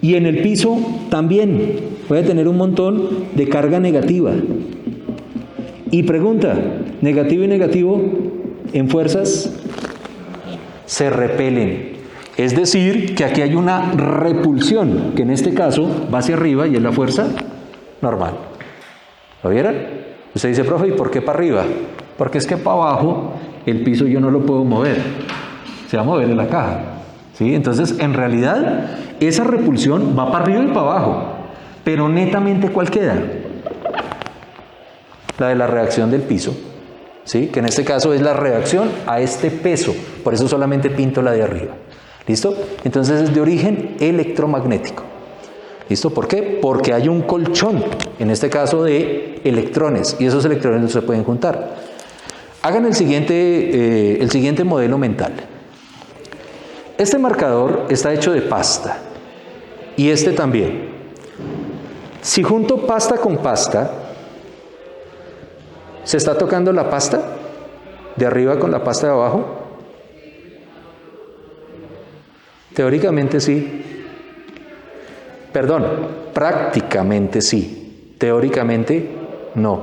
Y en el piso también voy a tener un montón de carga negativa. Y pregunta, negativo y negativo en fuerzas se repelen. Es decir, que aquí hay una repulsión, que en este caso va hacia arriba y es la fuerza normal. ¿Lo vieron? Usted dice, profe, ¿y por qué para arriba? Porque es que para abajo el piso yo no lo puedo mover. Se va a mover en la caja. ¿Sí? Entonces, en realidad, esa repulsión va para arriba y para abajo. Pero netamente, ¿cuál queda? La de la reacción del piso. ¿Sí? Que en este caso es la reacción a este peso. Por eso solamente pinto la de arriba. ¿Listo? Entonces es de origen electromagnético. ¿Listo? ¿Por qué? Porque hay un colchón, en este caso de electrones, y esos electrones no se pueden juntar. Hagan el siguiente modelo mental. Este marcador está hecho de pasta, y este también. Si junto pasta con pasta, ¿se está tocando la pasta de arriba con la pasta de abajo? Teóricamente sí. Perdón, prácticamente sí. Teóricamente no.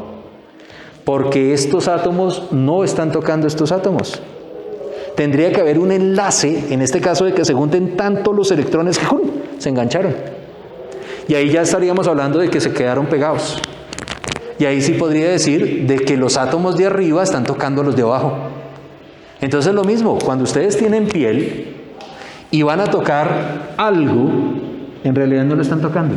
Porque estos átomos no están tocando estos átomos. Tendría que haber un enlace, en este caso de que se junten tanto los electrones que se engancharon. Y ahí ya estaríamos hablando de que se quedaron pegados. Y ahí sí podría decir de que los átomos de arriba están tocando los de abajo. Entonces lo mismo, cuando ustedes tienen piel y van a tocar algo, en realidad no lo están tocando.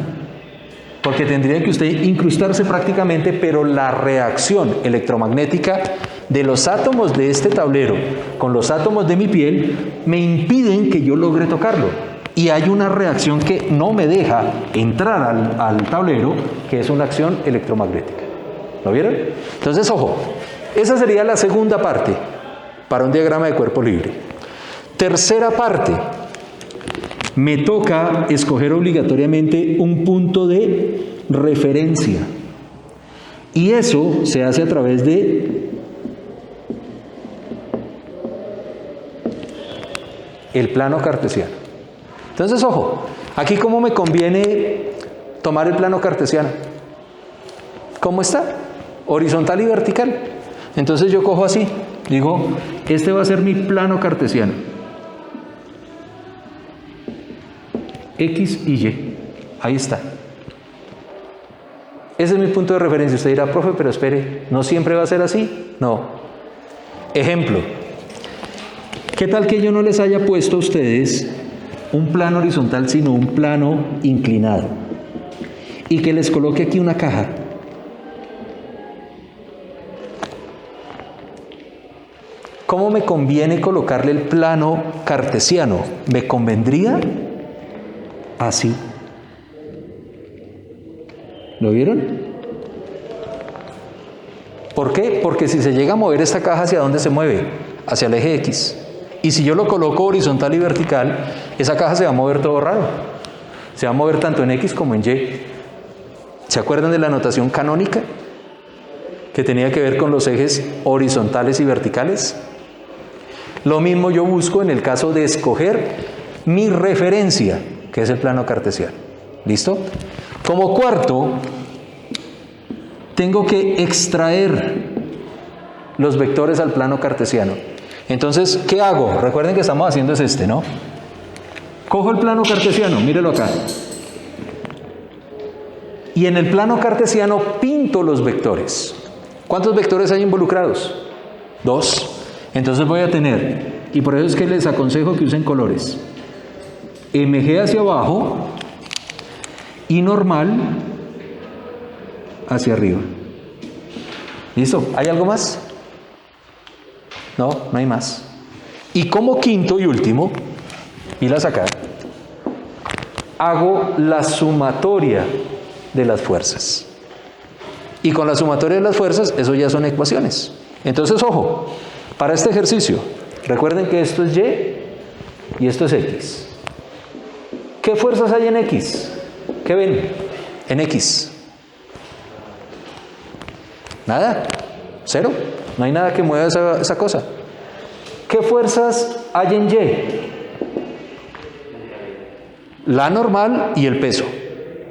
Porque tendría que usted incrustarse prácticamente, pero la reacción electromagnética de los átomos de este tablero con los átomos de mi piel me impiden que yo logre tocarlo. Y hay una reacción que no me deja entrar al tablero, que es una acción electromagnética. ¿Lo vieron? Entonces, ojo, esa sería la segunda parte para un diagrama de cuerpo libre. Tercera parte, me toca escoger obligatoriamente un punto de referencia. Y eso se hace a través de el plano cartesiano. Entonces, ojo, aquí cómo me conviene tomar el plano cartesiano. ¿Cómo está? Horizontal y vertical. Entonces yo cojo así, digo, este va a ser mi plano cartesiano. X y Y. Ahí está. Ese es mi punto de referencia. Usted dirá, profe, pero espere, ¿no siempre va a ser así? No. Ejemplo. ¿Qué tal que yo no les haya puesto a ustedes un plano horizontal, sino un plano inclinado? Y que les coloque aquí una caja. ¿Cómo me conviene colocarle el plano cartesiano? ¿Me convendría así? ¿Lo vieron? ¿Por qué? Porque si se llega a mover esta caja, ¿hacia dónde se mueve? Hacia el eje X. Y si yo lo coloco horizontal y vertical, esa caja se va a mover todo raro. Se va a mover tanto en X como en Y. ¿Se acuerdan de la notación canónica? Que tenía que ver con los ejes horizontales y verticales. Lo mismo yo busco en el caso de escoger mi referencia, que es el plano cartesiano. ¿Listo? Como cuarto, tengo que extraer los vectores al plano cartesiano. Entonces, ¿qué hago? Recuerden que estamos haciendo es este, ¿no? Cojo el plano cartesiano, mírelo acá. Y en el plano cartesiano pinto los vectores. ¿Cuántos vectores hay involucrados? 2. Entonces voy a tener, y por eso es que les aconsejo que usen colores, MG hacia abajo y normal hacia arriba. ¿Listo? ¿Hay algo más? No, no hay más. Y como quinto y último, pilas acá, hago la sumatoria de las fuerzas. Y con la sumatoria de las fuerzas, eso ya son ecuaciones. Entonces, ojo, Para este ejercicio, recuerden que esto es Y y esto es X. ¿Qué fuerzas hay en X? ¿Qué ven en X? Nada, cero. No hay nada que mueva esa cosa. ¿Qué fuerzas hay en Y? La normal y el peso.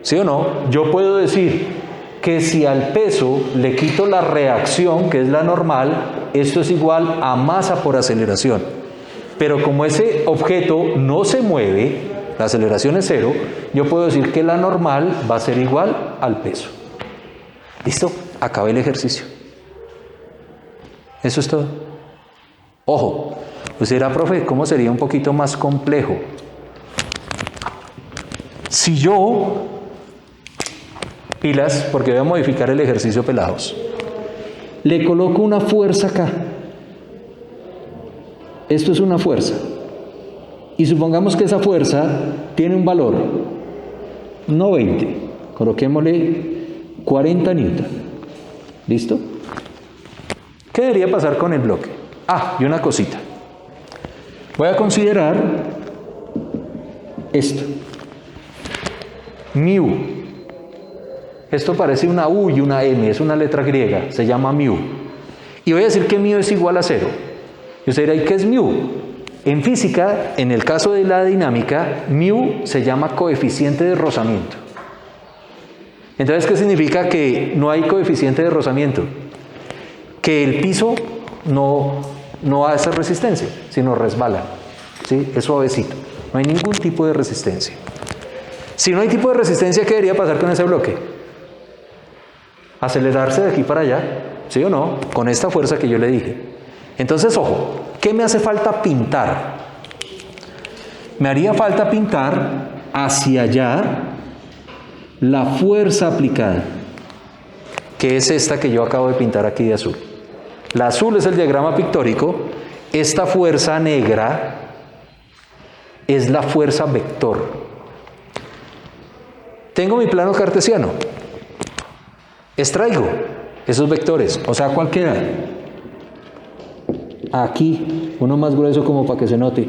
¿Sí o no? Yo puedo decir que si al peso le quito la reacción, que es la normal, esto es igual a masa por aceleración. Pero como ese objeto no se mueve, la aceleración es cero, yo puedo decir que la normal va a ser igual al peso. ¿Listo? Acabé el ejercicio. Eso es todo. Ojo, usted dirá, profe, ¿cómo sería un poquito más complejo? Si yo, pilas, porque voy a modificar el ejercicio pelados, le coloco una fuerza acá. Esto es una fuerza. Y supongamos que esa fuerza tiene un valor, no 20, coloquémosle 40 newton. ¿Listo? ¿Qué debería pasar con el bloque? Ah, y una cosita. Voy a considerar esto. Mu. Esto parece una U y una M, es una letra griega, se llama mu. Y voy a decir que mu es igual a 0. Y usted dirá, ¿y qué es mu? En física, en el caso de la dinámica, mu se llama coeficiente de rozamiento. Entonces, ¿qué significa que no hay coeficiente de rozamiento? Que el piso no hace resistencia, sino resbala. ¿Sí? Es suavecito. No hay ningún tipo de resistencia. Si no hay tipo de resistencia, ¿qué debería pasar con ese bloque? Acelerarse de aquí para allá, ¿sí o no? Con esta fuerza que yo le dije. Entonces, ojo, ¿qué me hace falta pintar? Me haría falta pintar hacia allá la fuerza aplicada, que es esta que yo acabo de pintar aquí de azul. La azul es el diagrama pictórico. Esta fuerza negra es la fuerza vector. Tengo mi plano cartesiano. Extraigo esos vectores, o sea, ¿cuál queda? Aquí, uno más grueso como para que se note.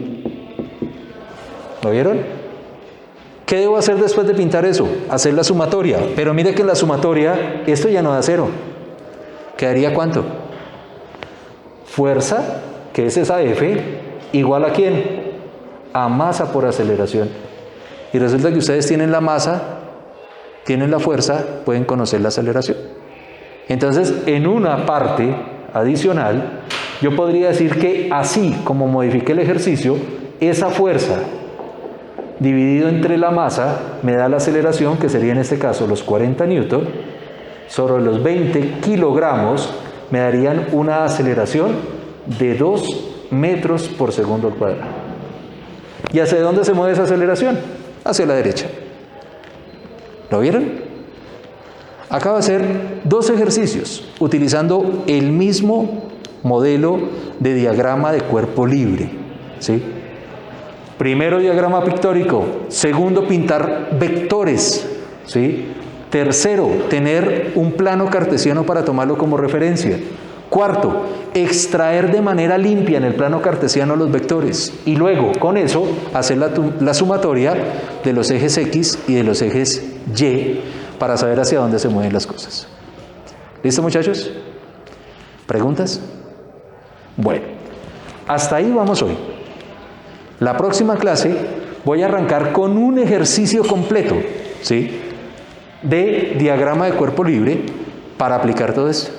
¿Lo vieron? ¿Qué debo hacer después de pintar eso? Hacer la sumatoria. Pero mire que en la sumatoria, esto ya no da 0. ¿Quedaría cuánto? Fuerza, que es esa F, igual a ¿quién? A masa por aceleración. Y resulta que ustedes tienen la masa, tienen la fuerza, pueden conocer la aceleración. Entonces, en una parte adicional, yo podría decir que así como modifiqué el ejercicio, esa fuerza dividido entre la masa me da la aceleración, que sería en este caso los 40 newton, sobre los 20 kilogramos me darían una aceleración de 2 metros por segundo al cuadrado. ¿Y hacia dónde se mueve esa aceleración? Hacia la derecha. ¿Lo vieron? Acabo de hacer 2 ejercicios utilizando el mismo modelo de diagrama de cuerpo libre. ¿Sí? Primero, diagrama pictórico. Segundo, pintar vectores. ¿Sí? Tercero, tener un plano cartesiano para tomarlo como referencia. Cuarto, extraer de manera limpia en el plano cartesiano los vectores. Y luego, con eso, hacer la sumatoria de los ejes X y de los ejes Y para saber hacia dónde se mueven las cosas. ¿Listo, muchachos? ¿Preguntas? Bueno, hasta ahí vamos hoy. La próxima clase voy a arrancar con un ejercicio completo, ¿sí?, de diagrama de cuerpo libre para aplicar todo esto,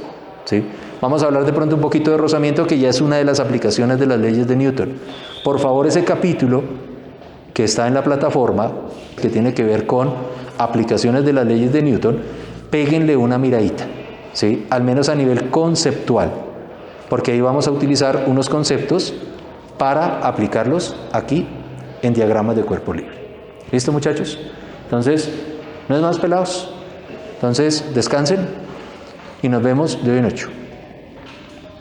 ¿sí? Vamos a hablar de pronto un poquito de rozamiento, que ya es una de las aplicaciones de las leyes de Newton. Por favor, ese capítulo que está en la plataforma, que tiene que ver con aplicaciones de las leyes de Newton, péguenle una miradita, ¿sí?, al menos a nivel conceptual, porque ahí vamos a utilizar unos conceptos para aplicarlos aquí en diagramas de cuerpo libre. ¿Listo, muchachos? Entonces, no es más, pelados. Entonces, descansen y nos vemos de hoy en 8.